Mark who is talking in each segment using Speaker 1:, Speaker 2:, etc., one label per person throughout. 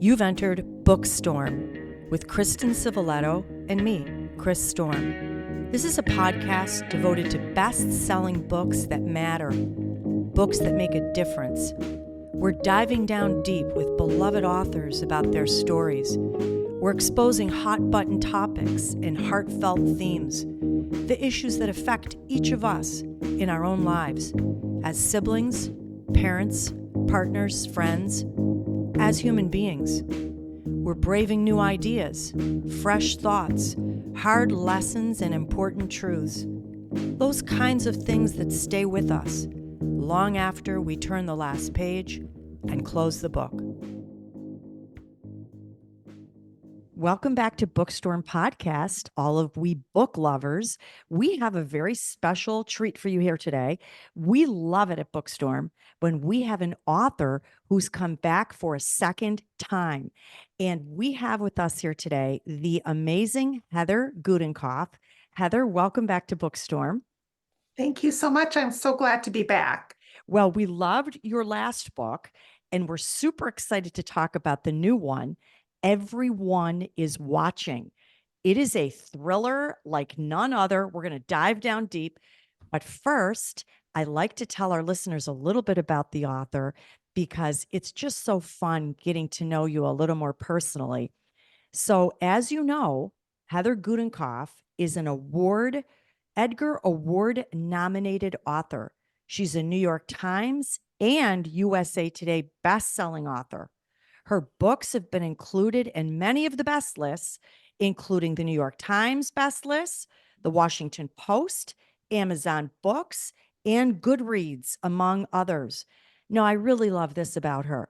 Speaker 1: You've entered Bookstorm with Kristen Civiletto and me, Chris Storm. This is a podcast devoted to best-selling books that matter, books that make a difference. We're diving down deep with beloved authors about their stories. We're exposing hot-button topics and heartfelt themes, the issues that affect each of us in our own lives, as siblings, parents, partners, friends, as human beings. We're braving new ideas, fresh thoughts, hard lessons, and important truths. Those kinds of things that stay with us long after we turn the last page and close the book. Welcome back to Bookstorm Podcast, all of we book lovers. We have a very special treat for you here today. We love it at Bookstorm when we have an author who's come back for a second time. And we have with us here today the amazing Heather Gudenkauf. Heather, welcome back to Bookstorm.
Speaker 2: Thank you so much. I'm so glad to be back.
Speaker 1: Well, we loved your last book, and we're super excited to talk about the new one, Everyone is Watching. It is a thriller like none other. We're going to dive down deep. But first, I like to tell our listeners a little bit about the author because it's just so fun getting to know you a little more personally. So, as you know, Heather Gudenkauf is an Edgar Award nominated author. She's a New York Times and USA Today best-selling author. Her books have been included in many of the best lists, including the New York Times best lists, the Washington Post, Amazon Books, and Goodreads, among others. Now, I really love this about her.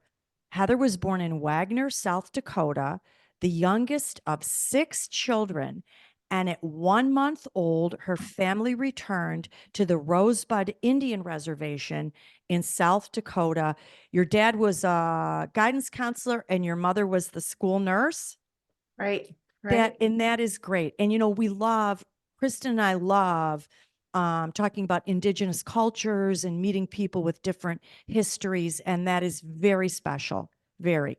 Speaker 1: Heather was born in Wagner, South Dakota, the youngest of 6 children. And at 1 month old, her family returned to the Rosebud Indian Reservation in South Dakota. Your dad was a guidance counselor and your mother was the school nurse.
Speaker 2: Right.
Speaker 1: That is great. And, Kristen and I love talking about indigenous cultures and meeting people with different histories. And that is very special. Very.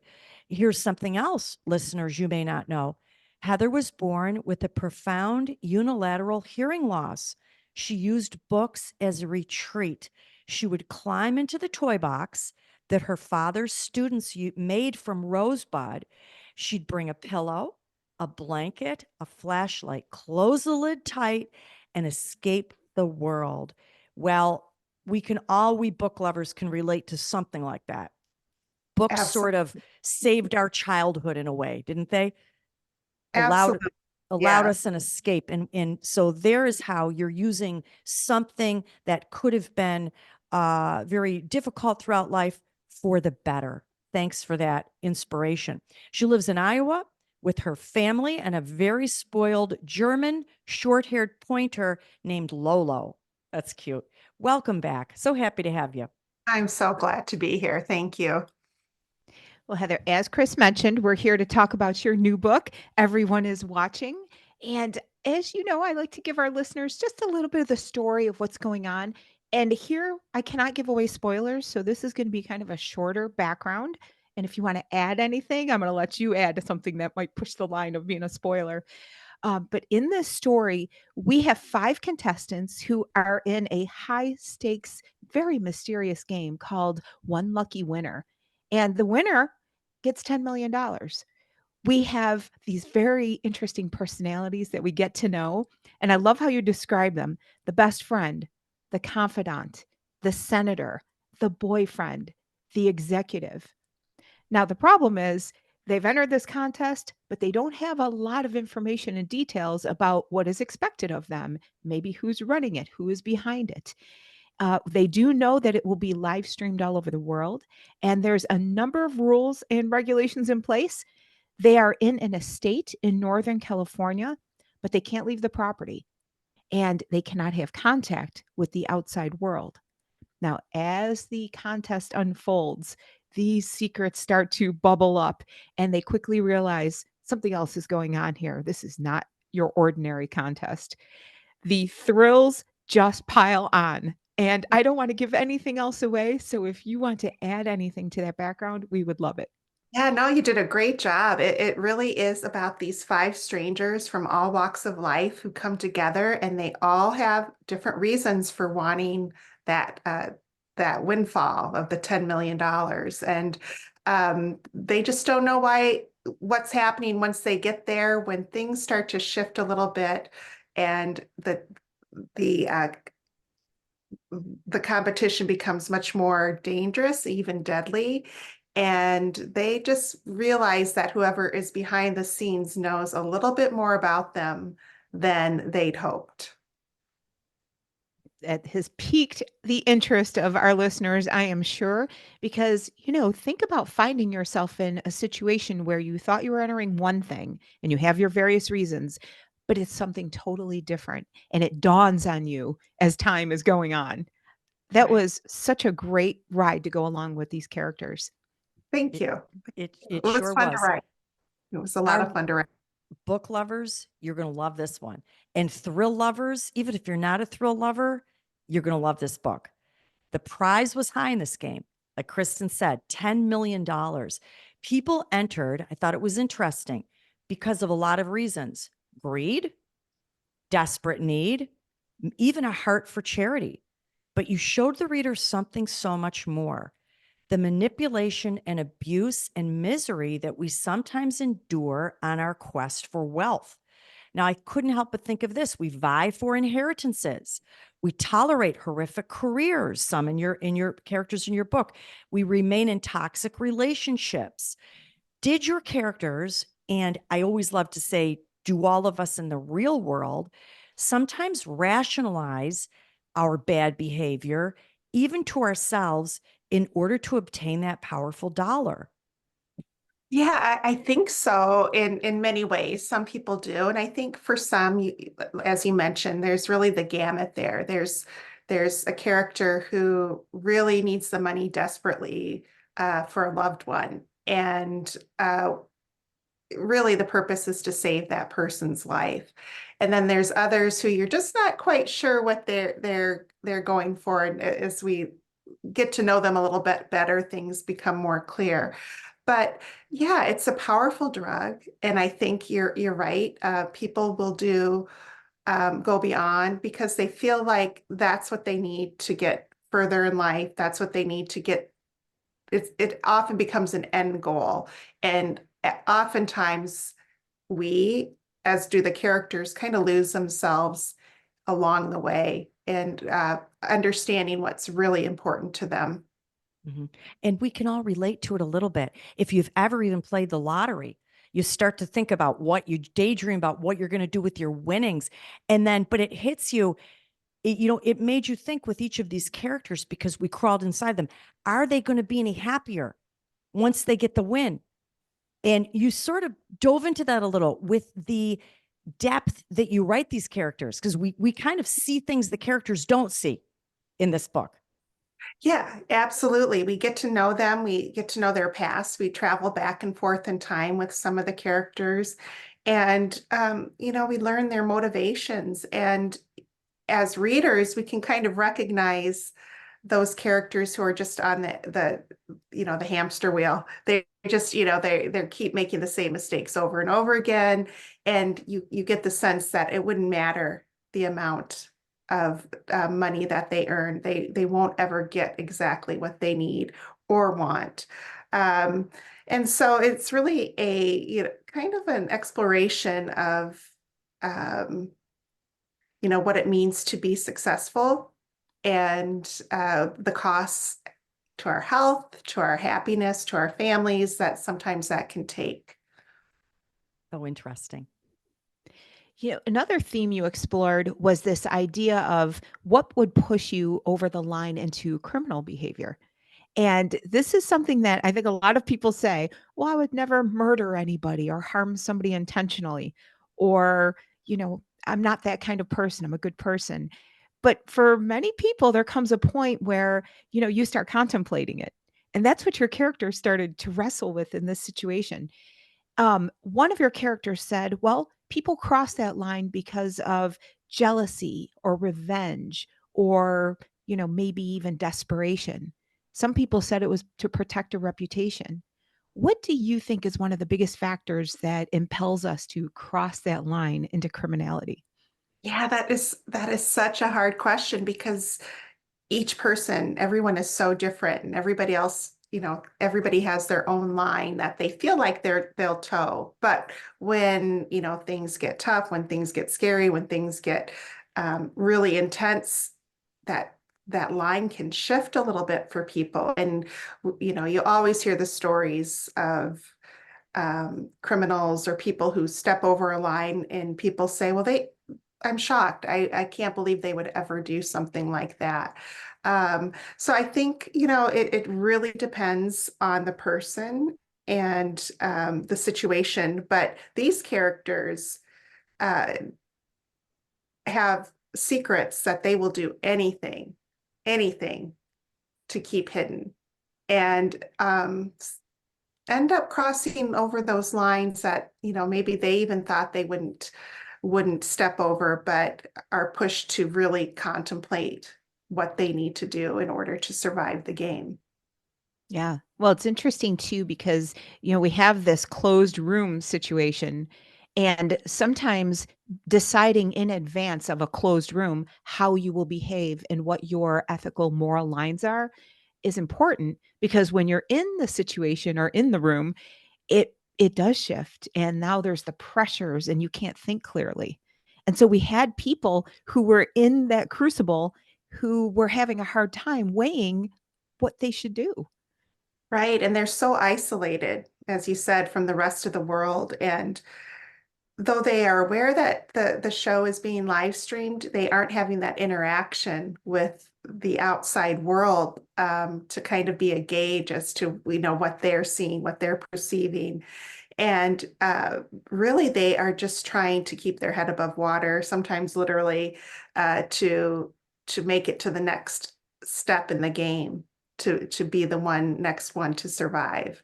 Speaker 1: Here's something else, listeners, you may not know. Heather was born with a profound unilateral hearing loss. She used books as a retreat. She would climb into the toy box that her father's students made from Rosebud. She'd bring a pillow, a blanket, a flashlight, close the lid tight, and escape the world. Well, we book lovers can relate to something like that. Books sort of saved our childhood in a way, didn't they? Allowed us an escape. And so there is how you're using something that could have been very difficult throughout life for the better. Thanks for that inspiration. She lives in Iowa with her family and a very spoiled German short-haired pointer named Lolo. That's cute. Welcome back. So happy to have you.
Speaker 2: I'm so glad to be here. Thank you.
Speaker 3: Well, Heather, as Chris mentioned, we're here to talk about your new book, Everyone is Watching. And as you know, I like to give our listeners just a little bit of the story of what's going on. And here, I cannot give away spoilers, so this is going to be kind of a shorter background. And if you want to add anything, I'm going to let you add something that might push the line of being a spoiler. But in this story, we have 5 contestants who are in a high-stakes, very mysterious game called One Lucky Winner. And the winner gets $10 million. We have these very interesting personalities that we get to know. And I love how you describe them: the best friend, the confidant, the senator, the boyfriend, the executive. Now, the problem is they've entered this contest, but they don't have a lot of information and details about what is expected of them, maybe who's running it, who is behind it. They do know that it will be live streamed all over the world, and there's a number of rules and regulations in place. They are in an estate in Northern California, but they can't leave the property, and they cannot have contact with the outside world. Now, as the contest unfolds, these secrets start to bubble up, and they quickly realize something else is going on here. This is not your ordinary contest. The thrills just pile on. And I don't want to give anything else away. So if you want to add anything to that background, we would love it.
Speaker 2: Yeah, no, you did a great job. It really is about these five strangers from all walks of life who come together, and they all have different reasons for wanting that that windfall of the $10 million. And they just don't know what's happening once they get there, when things start to shift a little bit, and the uh, the competition becomes much more dangerous, even deadly. And they just realize that whoever is behind the scenes knows a little bit more about them than they'd hoped.
Speaker 3: That has piqued the interest of our listeners, I am sure, because, think about finding yourself in a situation where you thought you were entering one thing and you have your various reasons, but it's something totally different. And it dawns on you as time is going on. That
Speaker 2: Right.
Speaker 3: was such a great ride to go along with these characters.
Speaker 2: Thank
Speaker 1: It,
Speaker 2: you.
Speaker 1: it
Speaker 2: It was
Speaker 1: sure
Speaker 2: fun to
Speaker 1: was.
Speaker 2: write. It was a lot of
Speaker 1: Our
Speaker 2: fun to write.
Speaker 1: book lovers, you're going to love this one. And thrill lovers, even if you're not a thrill lover, you're going to love this book. The prize was high in this game. Like Kristen said, $10 million. People entered. I thought it was interesting because of a lot of reasons: greed, desperate need, even a heart for charity. But you showed the reader something so much more: the manipulation and abuse and misery that we sometimes endure on our quest for wealth. Now, I couldn't help but think of this. We vie for inheritances. We tolerate horrific careers, some in your characters in your book. We remain in toxic relationships. Did your characters, and I always love to say, do all of us in the real world, sometimes rationalize our bad behavior, even to ourselves, in order to obtain that powerful dollar?
Speaker 2: Yeah, I think so in many ways. Some people do. And I think for some, as you mentioned, there's really the gamut there. There's a character who really needs the money desperately for a loved one. And really the purpose is to save that person's life. And then there's others who you're just not quite sure what they're going for. And as we get to know them a little bit better, things become more clear. But yeah, it's a powerful drug, and I think you're right. People will go beyond because they feel like that's what they need to get further in life. That's what they need to get. It often becomes an end goal, and oftentimes we, as do the characters, kind of lose themselves along the way, and understanding what's really important to them.
Speaker 1: Mhm. And we can all relate to it a little bit. If you've ever even played the lottery, you start to think about what you daydream about what you're going to do with your winnings. And then, but it hits you, it made you think with each of these characters because we crawled inside them. Are they going to be any happier once they get the win? And you sort of dove into that a little with the depth that you write these characters, because we kind of see things the characters don't see in this book.
Speaker 2: Yeah, absolutely. We get to know them. We get to know their past. We travel back and forth in time with some of the characters. And, we learn their motivations. And as readers, we can kind of recognize those characters who are just on the hamster wheel. They just, they keep making the same mistakes over and over again. And you get the sense that it wouldn't matter the amount of money that they earn. They won't ever get exactly what they need or want. Um, and so it's really kind of an exploration of um, what it means to be successful, and the costs to our health, to our happiness, to our families that sometimes that can take.
Speaker 1: So interesting.
Speaker 3: Another theme you explored was this idea of what would push you over the line into criminal behavior. And this is something that I think a lot of people say, well, I would never murder anybody or harm somebody intentionally. Or, I'm not that kind of person. I'm a good person. But for many people, there comes a point where, you start contemplating it. And that's what your character started to wrestle with in this situation. One of your characters said, well, people cross that line because of jealousy or revenge or, maybe even desperation. Some people said it was to protect a reputation. What do you think is one of the biggest factors that impels us to cross that line into criminality?
Speaker 2: Yeah, that is such a hard question because each person, everyone is so different, and everybody else, everybody has their own line that they feel like they'll toe. But when, things get tough, when things get scary, when things get really intense, that that line can shift a little bit for people. And you always hear the stories of criminals or people who step over a line, and people say, well, I'm shocked. I can't believe they would ever do something like that. So I think, it really depends on the person and the situation. But these characters uh, have secrets that they will do anything to keep hidden. And end up crossing over those lines that, maybe they even thought they wouldn't step over, but are pushed to really contemplate what they need to do in order to survive the game.
Speaker 3: Yeah. Well, it's interesting too because, we have this closed room situation, and sometimes deciding in advance of a closed room how you will behave and what your ethical moral lines are is important, because when you're in the situation or in the room, it does shift, and now there's the pressures and you can't think clearly. And so we had people who were in that crucible who were having a hard time weighing what they should do.
Speaker 2: Right. And they're so isolated, as you said, from the rest of the world. And though they are aware that the show is being live streamed, they aren't having that interaction with the outside world to kind of be a gauge as to, what they're seeing, what they're perceiving. And really, they are just trying to keep their head above water, sometimes literally, to make it to the next step in the game, to be the next one to survive.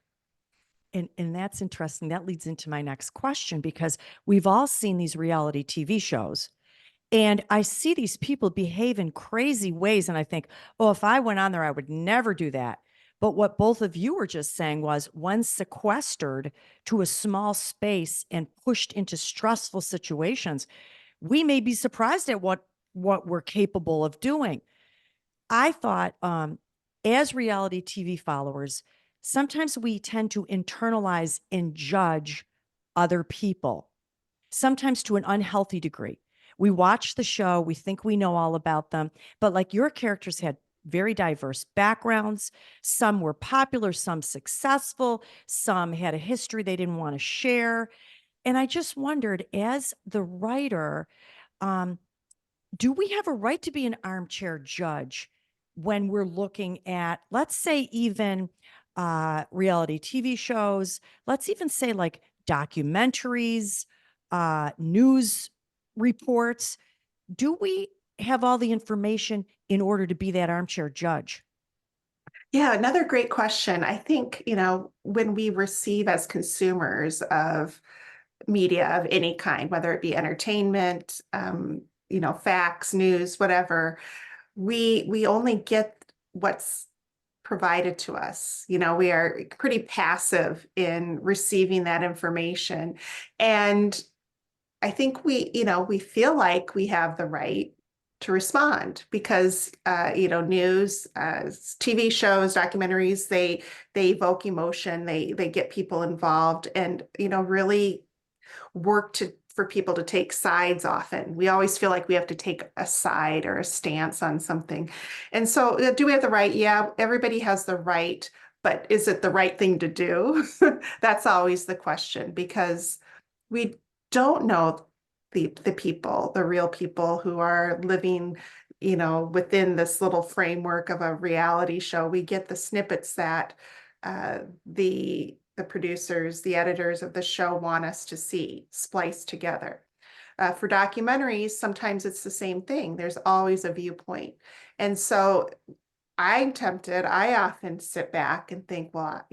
Speaker 1: And that's interesting. That leads into my next question, because we've all seen these reality TV shows, and I see these people behave in crazy ways. And I think, oh, if I went on there, I would never do that. But what both of you were just saying was, when sequestered to a small space and pushed into stressful situations, we may be surprised at what we're capable of doing. I thought, as reality TV followers, sometimes we tend to internalize and judge other people, sometimes to an unhealthy degree. We watch the show, we think we know all about them, but like your characters had very diverse backgrounds. Some were popular, some successful, some had a history they didn't want to share. And I just wondered, as the writer, um, do we have a right to be an armchair judge when we're looking at, let's say, even reality TV shows? Let's even say like documentaries, news reports. Do we have all the information in order to be that armchair judge?
Speaker 2: Yeah, another great question. I think, when we receive as consumers of media of any kind, whether it be entertainment, facts, news, whatever, we only get what's provided to us. We are pretty passive in receiving that information. And I think we feel like we have the right to respond because, news, TV shows, documentaries, they evoke emotion, they get people involved, and, really work for people to take sides often. We always feel like we have to take a side or a stance on something. And so, do we have the right? Yeah, everybody has the right, but is it the right thing to do? That's always the question, because we don't know the people, the real people who are living, within this little framework of a reality show. We get the snippets that the producers, the editors of the show want us to see spliced together. For documentaries, sometimes it's the same thing. There's always a viewpoint. And so I'm tempted, I often sit back and think, well,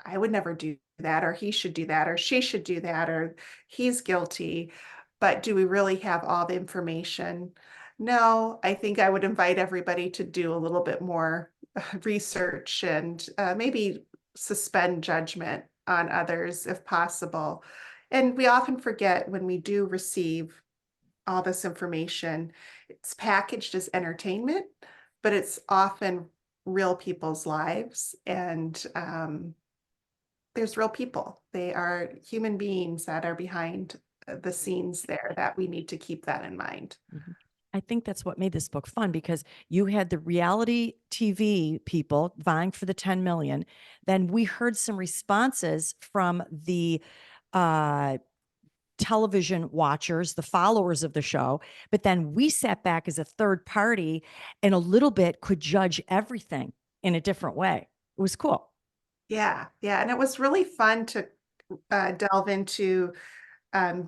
Speaker 2: I would never do that, or he should do that, or she should do that, or he's guilty. But do we really have all the information? No, I think I would invite everybody to do a little bit more research and maybe suspend judgment on others if possible. And we often forget when we do receive all this information, it's packaged as entertainment, but it's often real people's lives. And there's real people. They are human beings that are behind the scenes there, that we need to keep that in mind.
Speaker 1: Mhm. I think that's what made this book fun, because you had the reality TV people vying for the 10 million. Then we heard some responses from the uh, television watchers, the followers of the show. But then we sat back as a third party and a little bit could judge everything in a different way. It was cool.
Speaker 2: Yeah, yeah. And it was really fun to delve into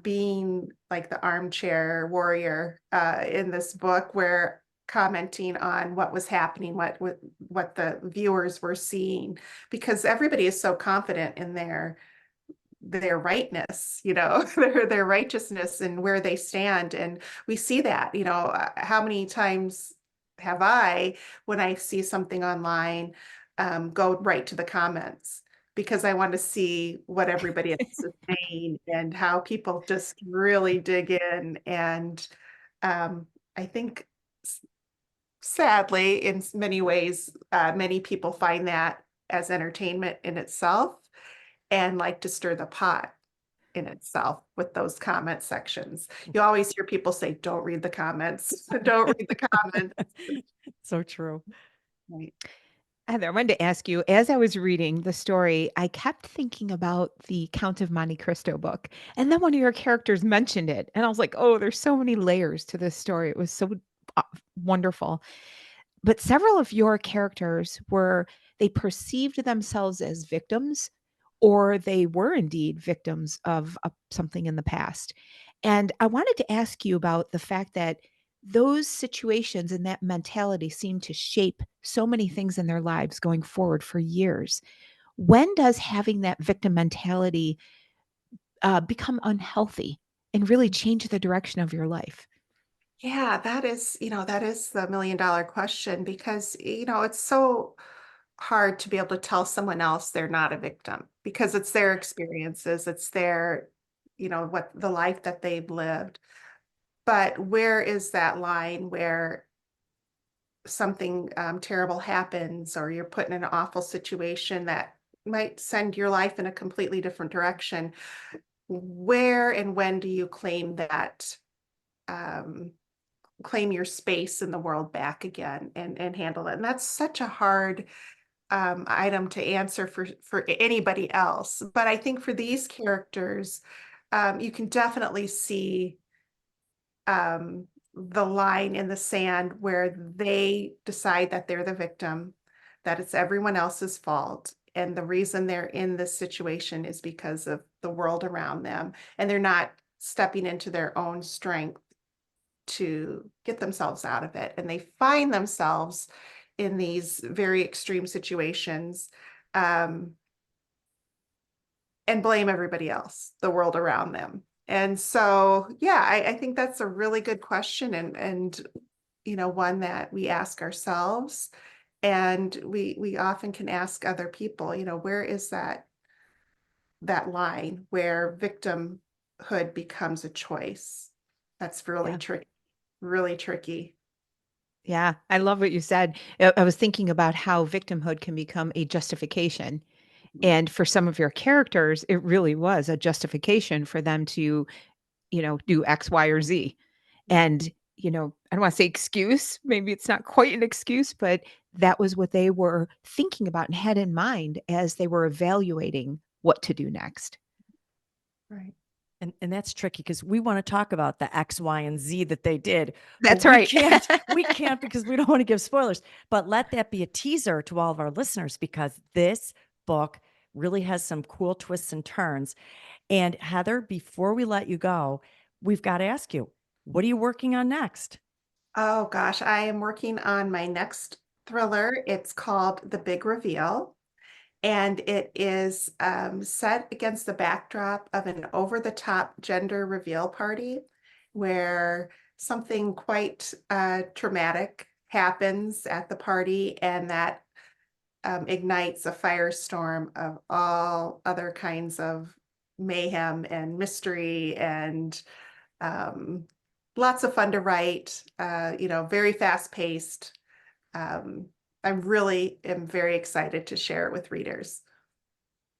Speaker 2: being like the armchair warrior in this book, where commenting on what was happening, what the viewers were seeing, because everybody is so confident in their rightness, their righteousness and where they stand. And we see that, how many times have I, when I see something online, go right to the comments because I want to see what everybody else is saying and how people just really dig in. And I think sadly, in many ways, many people find that as entertainment in itself and like to stir the pot in itself with those comment sections. You always hear people say, don't read the comments. Don't read the comments.
Speaker 1: So true.
Speaker 2: Right.
Speaker 3: Heather, I wanted to ask you, as I was reading the story, I kept thinking about the Count of Monte Cristo book. And then one of your characters mentioned it. And I was like, oh, there's so many layers to this story. It was so uh, wonderful. But several of your characters they perceived themselves as victims, or they were indeed victims of something in the past. And I wanted to ask you about the fact that those situations and that mentality seem to shape so many things in their lives going forward for years. When does having that victim mentality become unhealthy and really change the direction of your life?
Speaker 2: Yeah, that is the $1 million question because, it's so hard to be able to tell someone else they're not a victim because it's their experiences, it's their, what the life that they've lived. But where is that line where something terrible happens or you're put in an awful situation that might send your life in a completely different direction? Where and when do you claim that, claim your space in the world back again and handle it? And that's such a hard item to answer for anybody else. But I think for these characters, you can definitely see the line in the sand where they decide that they're the victim, that it's everyone else's fault. And the reason they're in this situation is because of the world around them. And they're not stepping into their own strength to get themselves out of it. And they find themselves in these very extreme situations and blame everybody else, the world around them. And so, yeah, I think that's a really good question and one that we ask ourselves. And we often can ask other people, where is that line where victimhood becomes a choice? That's really
Speaker 3: Yeah.
Speaker 2: tricky, really tricky.
Speaker 3: Yeah, I love what you said. I was thinking about how victimhood can become a justification. And for some of your characters, it really was a justification for them to, do X, Y, or Z. And, I don't want to say excuse, maybe it's not quite an excuse, but that was what they were thinking about and had in mind as they were evaluating what to do next.
Speaker 2: Right.
Speaker 1: And that's tricky because we want to talk about the X, Y, and Z that they did.
Speaker 3: That's
Speaker 1: but
Speaker 3: right.
Speaker 1: We can't because we don't want to give spoilers. But let that be a teaser to all of our listeners because this book really has some cool twists and turns. And Heather, before we let you go, we've got to ask you, what are you working on next?
Speaker 2: Oh gosh, I am working on my next thriller. It's called The Big Reveal, and it is set against the backdrop of an over-the-top gender reveal party where something quite traumatic happens at the party, and that ignites a firestorm of all other kinds of mayhem and mystery and lots of fun to write, very fast paced. I really am very excited to share it with readers.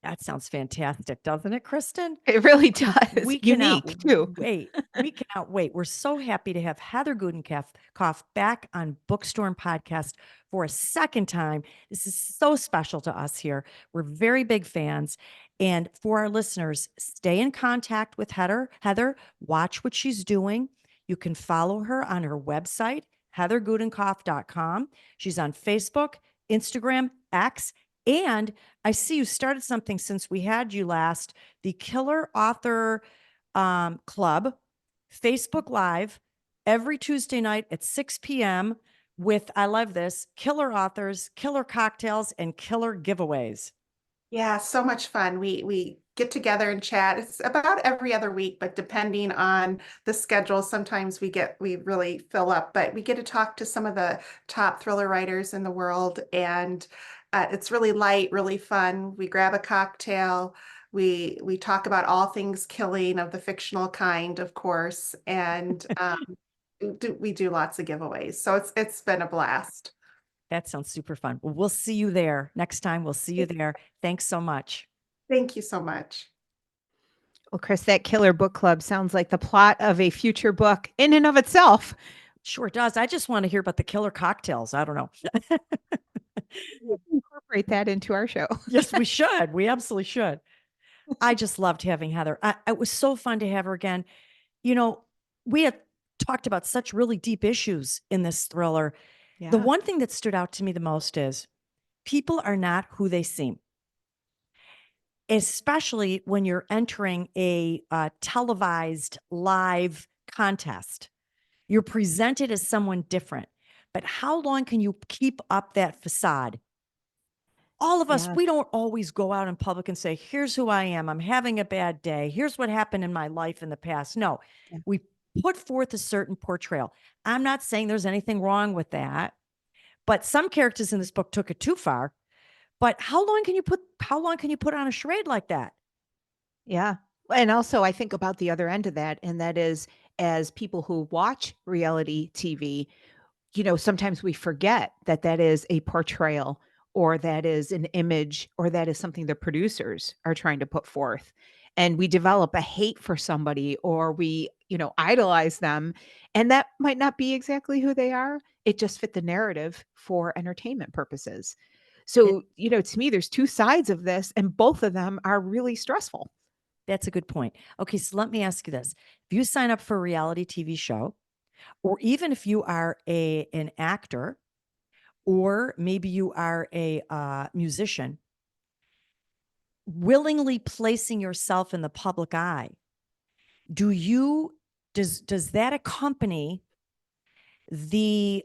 Speaker 1: That sounds fantastic, doesn't it, Kristen?
Speaker 3: It really does.
Speaker 1: We cannot
Speaker 3: Unique too.
Speaker 1: wait. We cannot wait. We're so happy to have Heather Gudenkauf back on Bookstorm Podcast for a second time. This is so special to us here. We're very big fans. And for our listeners, stay in contact with Heather. Heather, watch what she's doing. You can follow her on her website, heathergudenkauf.com. She's on Facebook, Instagram, X, and I see you started something since we had you last, the Killer Author Club, Facebook Live, every Tuesday night at 6 p.m. with, I love this, killer authors, killer cocktails, and killer giveaways.
Speaker 2: Yeah, so much fun. We get together and chat. It's about every other week, but depending on the schedule, sometimes we really fill up, but we get to talk to some of the top thriller writers in the world, and it's really light, really fun. We grab a cocktail. We talk about all things killing of the fictional kind, of course, and we do lots of giveaways. So it's been a blast.
Speaker 1: That sounds super fun. Well, we'll see you there next time. We'll see you there. Thanks so much.
Speaker 2: Thank you so much.
Speaker 3: Well, Chris, that Killer Book Club sounds like the plot of a future book in and of itself.
Speaker 1: Sure does. I just want to hear about the killer cocktails. I don't know.
Speaker 3: Incorporate that into our show.
Speaker 1: Yes, we should. We absolutely should. I just loved having Heather. It was so fun to have her again. We had talked about such really deep issues in this thriller.
Speaker 3: Yeah.
Speaker 1: The one thing that stood out to me the most is people are not who they seem, especially when you're entering a televised live contest. You're presented as someone different. But how long can you keep up that facade? All of us,
Speaker 3: Yeah.
Speaker 1: we don't always go out in public and say, here's who I am. I'm having a bad day. Here's what happened in my life in the past. No,
Speaker 3: Yeah.
Speaker 1: we put forth a certain portrayal. I'm not saying there's anything wrong with that, but some characters in this book took it too far. But how long can you put on a charade like that?
Speaker 3: Yeah. And also, I think about the other end of that, and that is as people who watch reality TV, sometimes we forget that that is a portrayal or that is an image or that is something the producers are trying to put forth. And we develop a hate for somebody or we, idolize them. And that might not be exactly who they are. It just fit the narrative for entertainment purposes. So, to me, there's two sides of this, and both of them are really stressful.
Speaker 1: That's a good point. Okay, so let me ask you this. If you sign up for a reality TV show, or even if you are an actor, or maybe you are a musician, willingly placing yourself in the public eye, does that accompany the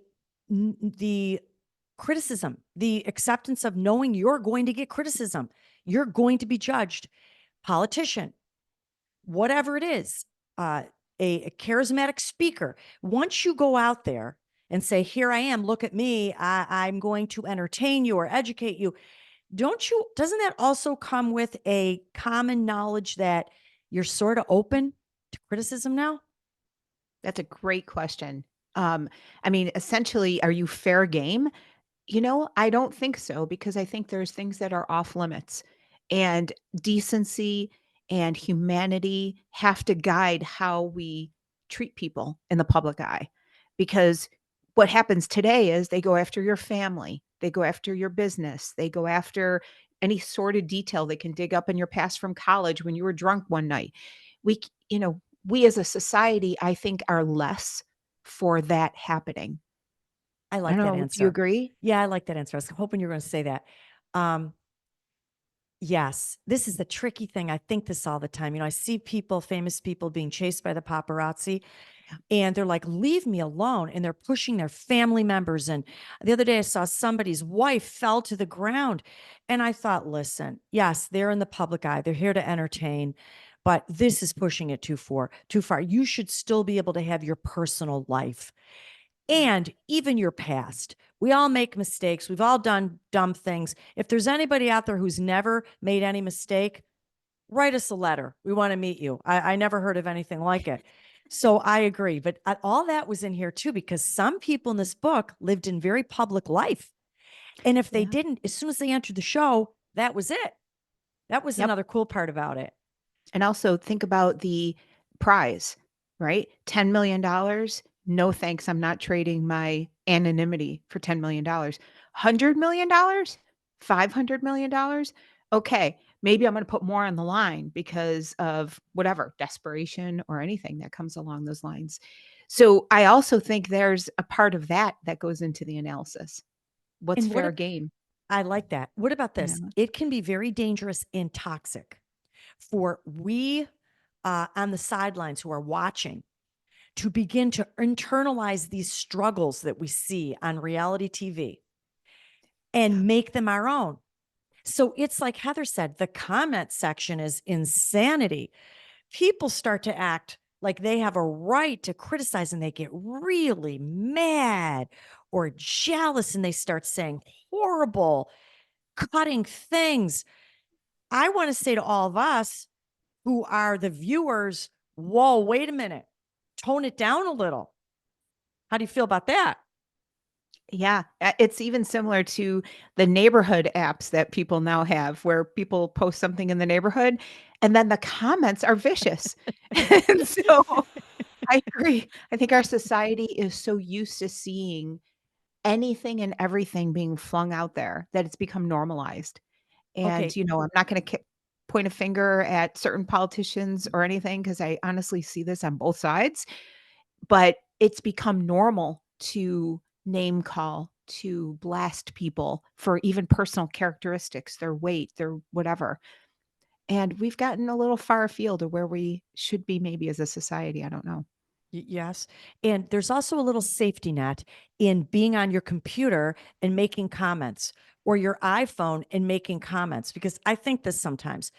Speaker 1: criticism, the acceptance of knowing you're going to get criticism, you're going to be judged? Politician, whatever it is, a charismatic speaker. Once you go out there and say, here I am, look at me, I'm going to entertain you or educate you, doesn't that also come with a common knowledge that you're sort of open to criticism now?
Speaker 3: That's a great question. Essentially, are you fair game? I don't think so because I think there's things that are off limits and decency and humanity have to guide how we treat people in the public eye. Because what happens today is they go after your family, they go after your business, they go after any sort of detail they can dig up in your past from college when you were drunk one night. We, we as a society, I think, are less for that happening.
Speaker 1: I like
Speaker 3: don't
Speaker 1: that
Speaker 3: know,
Speaker 1: answer.
Speaker 3: do you agree?
Speaker 1: Yeah, I like that answer. I was hoping you were going to say that. Yes, this is the tricky thing. I think this all the time. I see famous people being chased by the paparazzi, and they're like, leave me alone. And they're pushing their family members. And the other day I saw somebody's wife fell to the ground. And I thought, listen, yes, they're in the public eye. They're here to entertain, but this is pushing it too far. You should still be able to have your personal life. and even your past. We all make mistakes. We've all done dumb things. If there's anybody out there who's never made any mistake, write us a letter. We want to meet you. I never heard of anything like it. So I agree. But all that was in here too, because some people in this book lived in very public life. And if they
Speaker 3: Yeah.
Speaker 1: didn't, as soon as they entered the show, that was it. That was
Speaker 3: Yep.
Speaker 1: another cool part about it.
Speaker 3: And also think about the prize, right? $10 million. No thanks. I'm not trading my anonymity for $10 million. $100 million? $500 million? Okay. Maybe I'm going to put more on the line because of whatever desperation or anything that comes along those lines. So I also think there's a part of that that goes into the analysis. What's
Speaker 1: And what
Speaker 3: fair
Speaker 1: if-
Speaker 3: game?
Speaker 1: I like that. What about
Speaker 3: You
Speaker 1: this?
Speaker 3: know?
Speaker 1: It can be very dangerous and toxic for we on the sidelines who are watching to begin to internalize these struggles that we see on reality TV and make them our own. So it's like Heather said, the comment section is insanity. People start to act like they have a right to criticize and they get really mad or jealous and they start saying horrible, cutting things. I want to say to all of us who are the viewers, whoa, wait a minute, tone it down a little. How do you feel about that?
Speaker 3: Yeah, it's even similar to the neighborhood apps that people now have where people post something in the neighborhood and then the comments are vicious. And so I agree. I think our society is so used to seeing anything and everything being flung out there that it's become normalized. And,
Speaker 1: Okay.
Speaker 3: I'm not going to point a finger at certain politicians or anything because I honestly see this on both sides, but it's become normal to name call, to blast people for even personal characteristics, their weight, their whatever. And we've gotten a little far afield of where we should be maybe as a society. I don't know.
Speaker 1: Yes. And there's also a little safety net in being on your computer and making comments or your iPhone and making comments, because I think this sometimes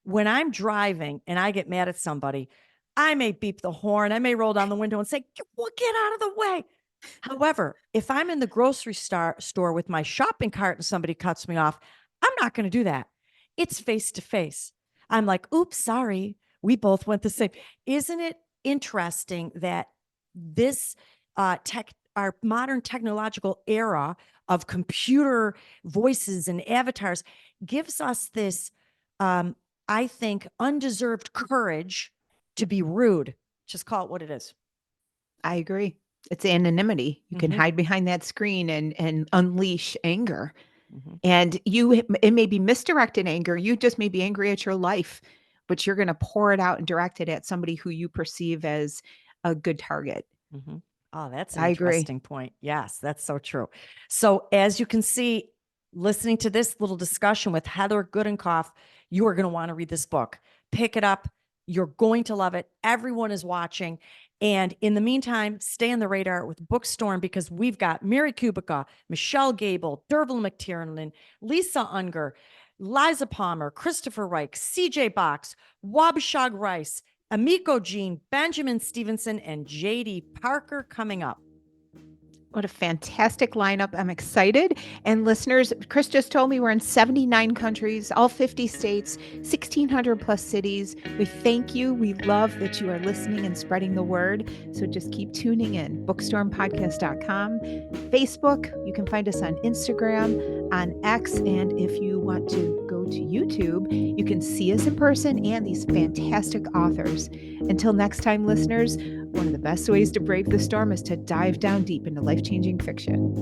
Speaker 1: when I'm driving and I get mad at somebody, I may beep the horn. I may roll down the window and say, well, get out of the way. However, if I'm in the grocery store with my shopping cart and somebody cuts me off, I'm not going to do that. It's face to face. I'm like, oops, sorry. We both went the same. Isn't it interesting that this our modern technological era of computer voices and avatars gives us this, I think, undeserved courage to be rude. Just call it what it is.
Speaker 3: I agree. It's anonymity. You can
Speaker 1: Mhm.
Speaker 3: hide behind that screen and unleash anger.
Speaker 1: Mhm.
Speaker 3: And it may be misdirected anger. You just may be angry at your life, but you're going to pour it out and direct it at somebody who you perceive as a good target.
Speaker 1: Mhm. Oh, that's an
Speaker 3: I agree.
Speaker 1: interesting point. Yes, that's so true. So, as you can see, listening to this little discussion with Heather Gudenkauf, you are going to want to read this book. Pick it up. You're going to love it. Everyone is watching. And in the meantime, stay on the radar with Bookstorm because we've got Mary Kubica, Michelle Gable, Derville McTiernan, Lisa Unger, Liza Palmer, Christopher Reich, CJ Box, Wabashog Rice, Amiko Jean, Benjamin Stevenson, and JD Parker coming up.
Speaker 3: What a fantastic lineup. I'm excited. And listeners, Chris just told me we're in 79 countries, all 50 states, 1,600 plus cities. We thank you. We love that you are listening and spreading the word. So just keep tuning in. Bookstormpodcast.com, Facebook. You can find us on Instagram, on X. And if you want to go to YouTube, you can see us in person and these fantastic authors. Until next time, listeners, one of the best ways to brave the storm is to dive down deep into life-changing fiction.